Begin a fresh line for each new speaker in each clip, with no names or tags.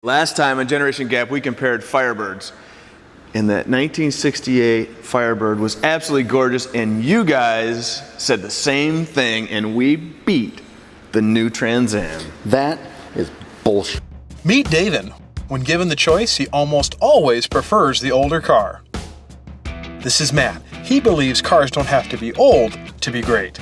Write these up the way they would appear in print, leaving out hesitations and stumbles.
Last time on Generation Gap, we compared Firebirds. And that 1968 Firebird was absolutely gorgeous, and you guys said the same thing, and we beat the new Trans Am.
That is bullshit.
Meet Davin. When given the choice, he almost always prefers the older car. This is Matt. He believes cars don't have to be old to be great.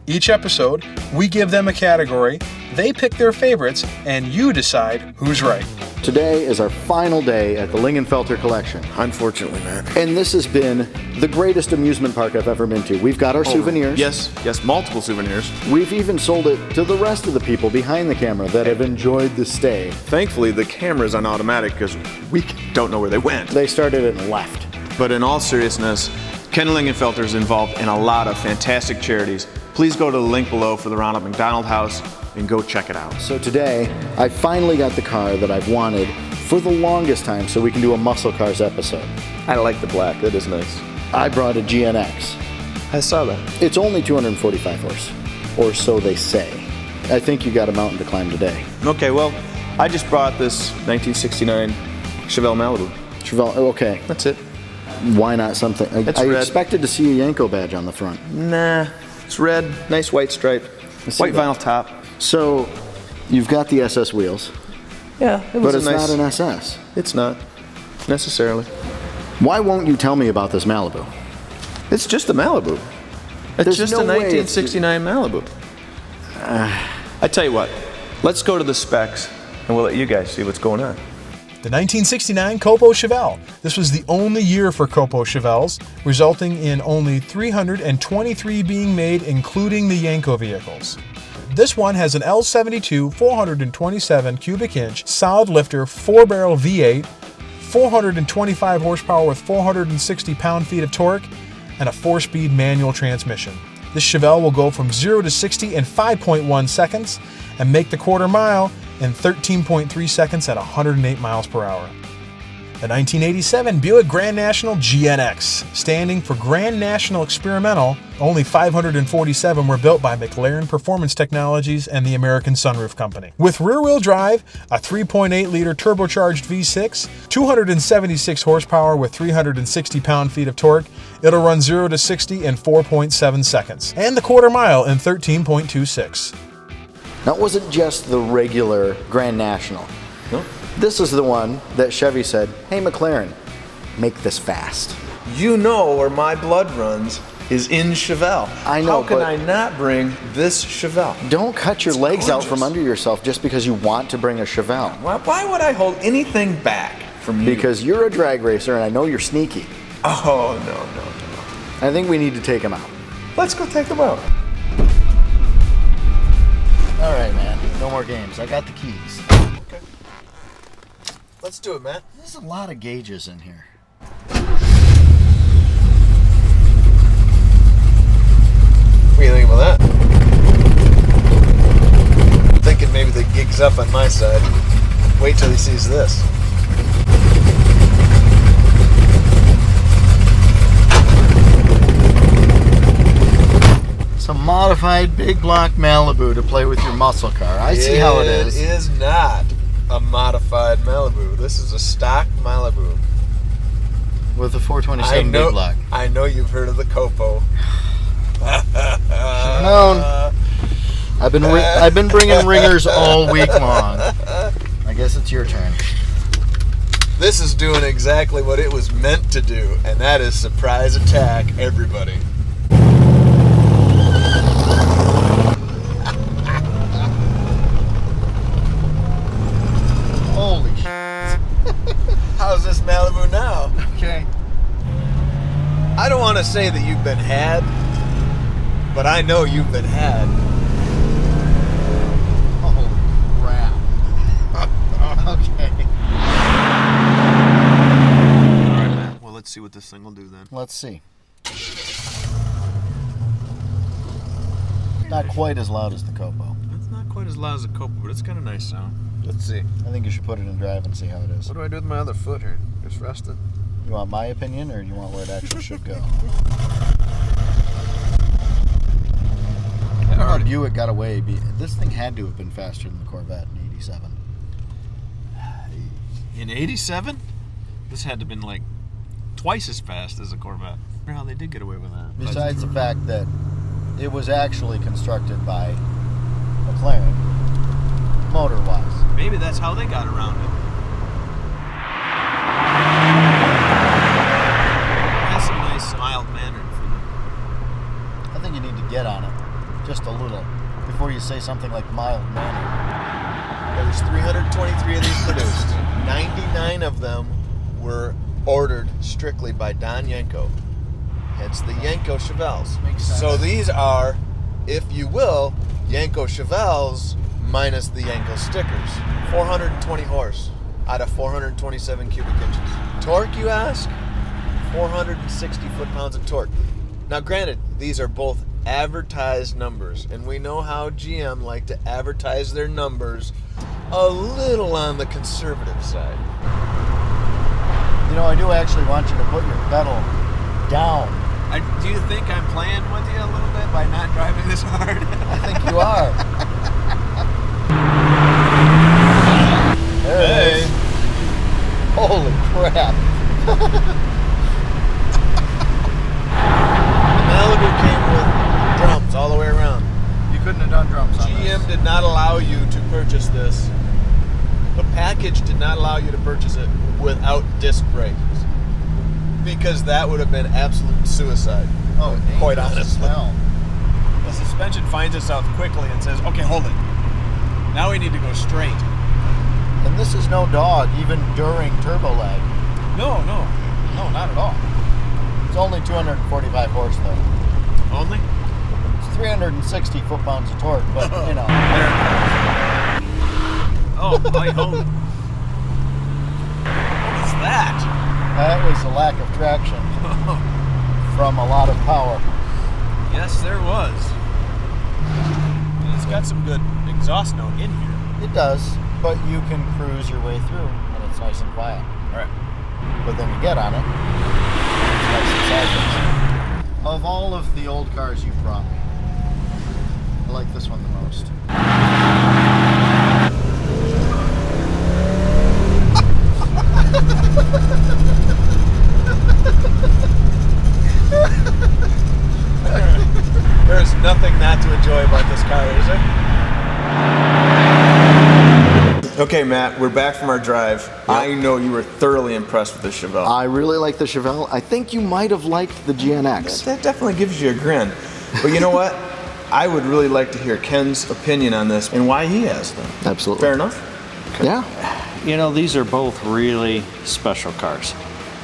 Each episode, we give them a category, they pick their favorites, and you decide who's right.
Today is our final day at the Lingenfelter Collection.
Unfortunately, man.
And this has been the greatest amusement park I've ever been to. We've got our souvenirs.
Yes, multiple souvenirs.
We've even sold it to the rest of the people behind the camera that have enjoyed the stay.
Thankfully, the camera's on automatic because we don't know where they went.
They started and left.
But in all seriousness, Ken Lingenfelter is involved in a lot of fantastic charities. Please go to the link below for the Ronald McDonald House and go check it out.
So today, I finally got the car that I've wanted for the longest time so we can do a Muscle Cars episode.
I like the black, that is nice.
I brought a GNX.
I saw that.
It's only 245 horse, or so they say. I think you got a mountain to climb today.
Okay, well, I just brought this 1969 Chevelle Malibu.
Chevelle, okay.
That's it.
Why not something?
It's
I
red.
expected to see a Yenko badge on the front.
Nah, it's red, nice white stripe, white vinyl top.
So, you've got the SS wheels.
Yeah,
But it's not an SS.
It's not, necessarily.
Why won't you tell me about this Malibu?
It's just a Malibu. It's
There's
just
no
a
way
1969 Malibu. I tell you what, let's go to the specs and we'll let you guys see what's going on.
The 1969 COPO Chevelle. This was the only year for COPO Chevelles, resulting in only 323 being made, including the Yenko vehicles. This one has an L72 427 cubic inch solid lifter 4-barrel V8, 425 horsepower with 460 pound-feet of torque, and a 4-speed manual transmission. This Chevelle will go from 0 to 60 in 5.1 seconds and make the quarter mile in 13.3 seconds at 108 miles per hour. The 1987 Buick Grand National GNX, standing for Grand National Experimental, only 547 were built by McLaren Performance Technologies and the American Sunroof Company. With rear-wheel drive, a 3.8-liter turbocharged V6, 276 horsepower with 360 pound-feet of torque, it'll run 0 to 60 in 4.7 seconds, and the quarter mile in 13.26.
That wasn't just the regular Grand National.
No?
This is the one that Chevy said, hey McLaren, make this fast.
You know where my blood runs is in Chevelle.
I know,
How can
but
I not bring this Chevelle?
don't cut your
It's
legs out
gorgeous.
from under yourself just because you want to bring a Chevelle.
Why would I hold anything back from you?
Because you're a drag racer and I know you're sneaky.
Oh, no.
I think we need to take him out.
Let's go take them out.
All right, man. No more games. I got the keys.
Okay. Let's do it, man.
There's a lot of gauges in here.
What do you think about that? I'm thinking maybe the gig's up on my side. Wait till he sees this.
It's a modified big block Malibu to play with your muscle car. I see how it is.
It is not a modified Malibu. This is a stock Malibu.
With a 427 big block.
I know you've heard of the COPO.
Should've known. I've been bringing ringers all week long. I guess it's your turn.
This is doing exactly what it was meant to do, and that is surprise attack everybody.
Holy shit.
How's this Malibu now?
Okay.
I don't want to say that you've been had, but I know you've been had.
Holy crap. Okay.
Alright, man. Well, let's see what this thing will do then.
Let's see. Not quite as loud as the COPO.
It's not quite as loud as a COPO, but it's got a nice sound. Let's see.
I think you should put it in drive and see how it is.
What do I do with my other foot here? Just rest it?
You want my opinion or you want where it actually should go? I don't know how Buick got away. This thing had to have been faster than the Corvette in '87.
In 87? This had to have been like twice as fast as a Corvette. I wonder how they did get away with that.
Besides the fact that it was actually constructed by McLaren, motor-wise.
Maybe that's how they got around it. That's a nice mild mannered for them.
I think you need to get on it just a little before you say something like mild mannered.
There was 323 of these produced. 99 of them were ordered strictly by Don Yenko. Hence the Yenko Chevelles.
Makes sense.
So these are, if you will, Yenko Chevelles minus the Yenko stickers. 420 horse out of 427 cubic inches. Torque, you ask? 460 foot-pounds of torque. Now, granted, these are both advertised numbers, and we know how GM like to advertise their numbers a little on the conservative side.
You know, I do actually want you to put your pedal down.
Do you think I'm playing with you a little bit by not driving this hard?
I think you are. There it is. Holy crap.
The Malibu came with drums all the way around.
You couldn't have done drums on this.
GM did not allow you to purchase this. The package did not allow you to purchase it without disc brakes. Because that would have been absolute suicide.
Oh,
quite
dangerous as
honestly.
hell.
The suspension finds itself quickly and says, okay, hold it. Now we need to go straight.
And this is no dog, even during turbo lag.
No, not at all.
It's only 245 horse, though.
Only?
It's 360 foot-pounds of torque, but, you know.
There it goes. Oh, my home. What was that?
That was a lack of traction from a lot of power.
Yes, there was. And it's got some good exhaust note in here.
It does, but you can cruise your way through, and it's nice and quiet.
All right.
But then you get on it, it's nice and sideways. Of all of the old cars you've brought me, I like this one the most.
There's nothing not to enjoy about this car, is there? Okay, Matt, we're back from our drive. I know you were thoroughly impressed with the Chevelle.
I really like the Chevelle. I think you might have liked the GNX.
That definitely gives you a grin. But you know what? I would really like to hear Ken's opinion on this and why he has them.
Absolutely.
Fair enough?
Yeah.
You know, these are both really special cars.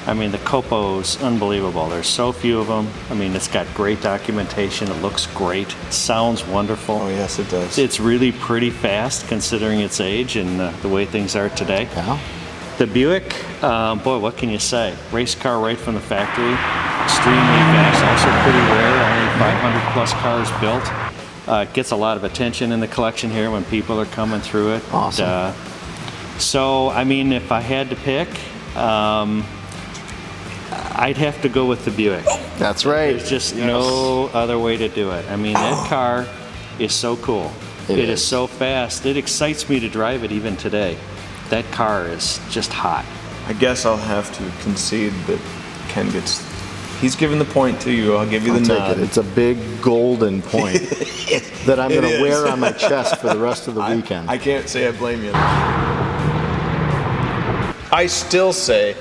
I mean, the COPO's unbelievable. There's so few of them. I mean, it's got great documentation. It looks great. It sounds wonderful.
Oh, yes, it does.
It's really pretty fast considering its age and the way things are today.
Yeah.
The Buick, boy, what can you say? Race car right from the factory. Extremely fast, also pretty rare. Only 500 plus cars built. It gets a lot of attention in the collection here when people are coming through it.
Awesome.
So, I mean, if I had to pick, I'd have to go with the Buick.
That's right.
There's just no other way to do it. I mean, that car is so cool. It is so fast. It excites me to drive it even today. That car is just hot.
I guess I'll have to concede that Ken gets... He's giving the point to you. I'll give you the
I'll
nod.
take it. It's a big golden point that I'm going
It
to wear
is.
on my chest for the rest of the weekend.
I can't say I blame you. I still say,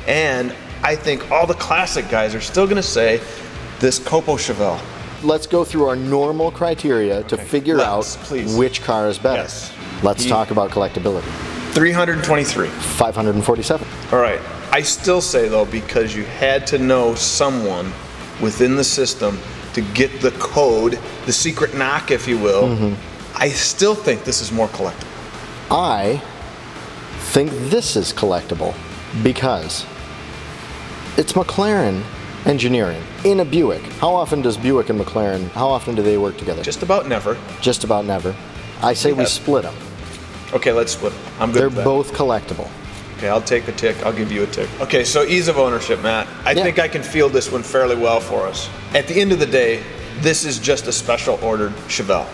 and I think all the classic guys are still going to say, this COPO Chevelle.
Let's go through our normal criteria to figure
Let's,
out
please.
which car is better.
Yes.
Let's talk about collectability.
323.
547.
All right. I still say, though, because you had to know someone within the system to get the code, the secret knock, if you will, I still think this is more collectible.
I think this is collectible because it's McLaren engineering in a Buick. How often does Buick and McLaren, how often do they work together?
Just about never.
Just about never. I say we
Yeah.
split them.
Okay, let's split them. I'm good
They're
with that.
both collectible.
Okay, I'll take a tick. I'll give you a tick. Okay, so ease of ownership, Matt. I think I can field this one fairly well for us. At the end of the day, this is just a special ordered Chevelle.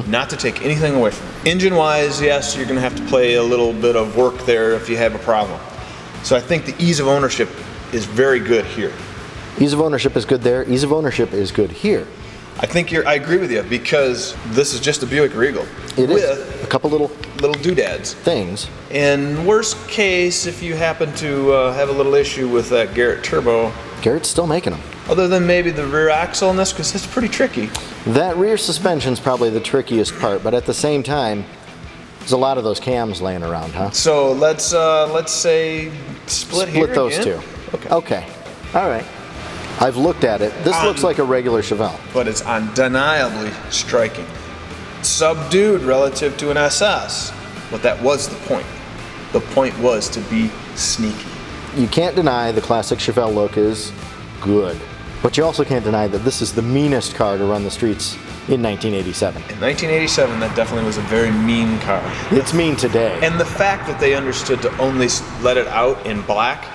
Not to take anything away from it. Engine-wise, yes, you're going to have to play a little bit of work there if you have a problem. So I think the ease of ownership is very good here.
Ease of ownership is good there. Ease of ownership is good here.
I think I agree with you, because this is just a Buick Regal.
It
with
is a couple little
doodads.
things.
In worst case, if you happen to have a little issue with that Garrett turbo,
Garrett's still making them.
other than maybe the rear axle in this, because it's pretty tricky.
That rear suspension's probably the trickiest part, but at the same time, there's a lot of those cams laying around, huh?
So let's say split here
those
again.
two.
Okay.
Okay. All right. I've looked at it. This looks like a regular Chevelle.
But it's undeniably striking. Subdued relative to an SS, but that was the point. The point was to be sneaky.
You can't deny the classic Chevelle look is good, but you also can't deny that this is the meanest car to run the streets in 1987.
In 1987, that definitely was a very mean car.
It's mean today.
And the fact that they understood to only let it out in black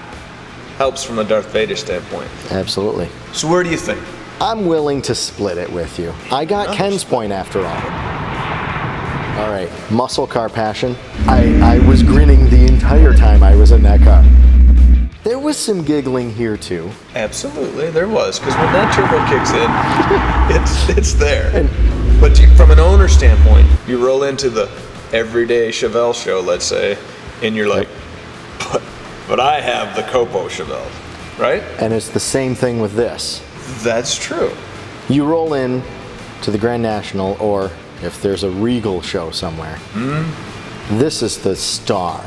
helps from a Darth Vader standpoint.
Absolutely.
So where do you think?
I'm willing to split it with you. I got Ken's point after all. All right, muscle car passion. I was grinning the entire time I was in that car. There was some giggling here too.
Absolutely, there was, because when that turbo kicks in, it's there. But from an owner standpoint, you roll into the everyday Chevelle show, let's say, and you're like, but I have the COPO Chevelle, right?
And it's the same thing with this.
That's true.
You roll in to the Grand National, or if there's a Regal show somewhere, this is the star.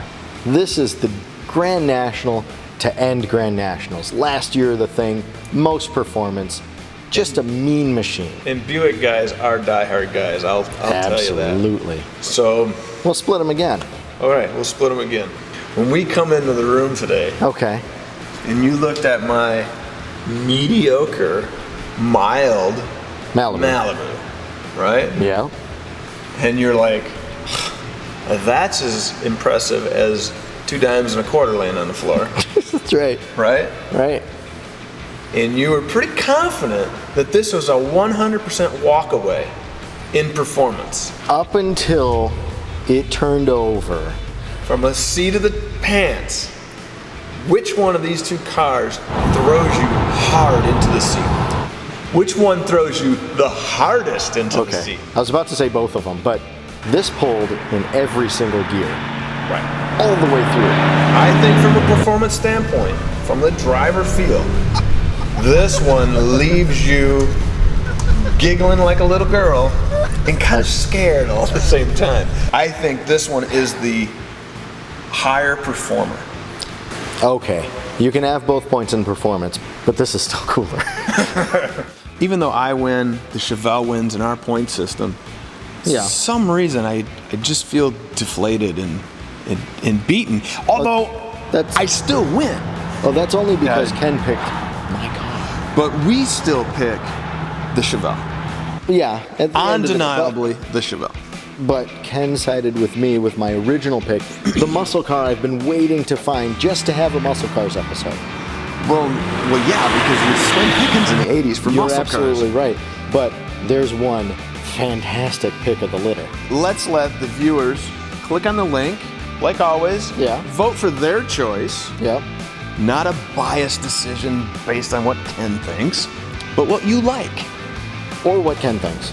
This is the Grand National to end Grand Nationals. Last year the thing, most performance, just a mean machine.
And Buick guys are diehard guys, I'll tell you that.
Absolutely.
So,
We'll split them again.
all right, we'll split them again. When we come into the room today,
Okay.
and you looked at my mediocre, mild Malibu, right?
Yeah.
And you're like, that's as impressive as 2 dimes and a quarter laying on the floor,
That's right.
right?
Right.
And you were pretty confident that this was a 100% walk away in performance.
Up until it turned over.
From a seat of the pants, which one of these two cars throws you hard into the seat? Which one throws you the hardest into the seat?
I was about to say both of them, but this pulled in every single gear,
Right.
all the way through.
I think from a performance standpoint, from the driver feel, this one leaves you giggling like a little girl and kind of scared all at the same time. I think this one is the higher performer.
Okay, you can have both points in performance, but this is still cooler.
Even though I win, the Chevelle wins in our point system,
Yeah.
for some reason I just feel deflated and beaten. Although
That's
I still win.
oh, that's only because
Yeah.
Ken picked my car.
But we still pick the Chevelle.
Yeah, at the end of the-
Undeniably the Chevelle.
But Ken sided with me with my original pick, the muscle car I've been waiting to find just to have a muscle cars episode.
Well, yeah, because it was slim pickings in the 80s for
You're
muscle
absolutely
cars.
right. But there's one fantastic pick of the litter.
Let's let the viewers click on the link, like always.
Yeah.
Vote for their choice.
Yep.
Not a biased decision based on what Ken thinks, but what you like.
Or what Ken thinks.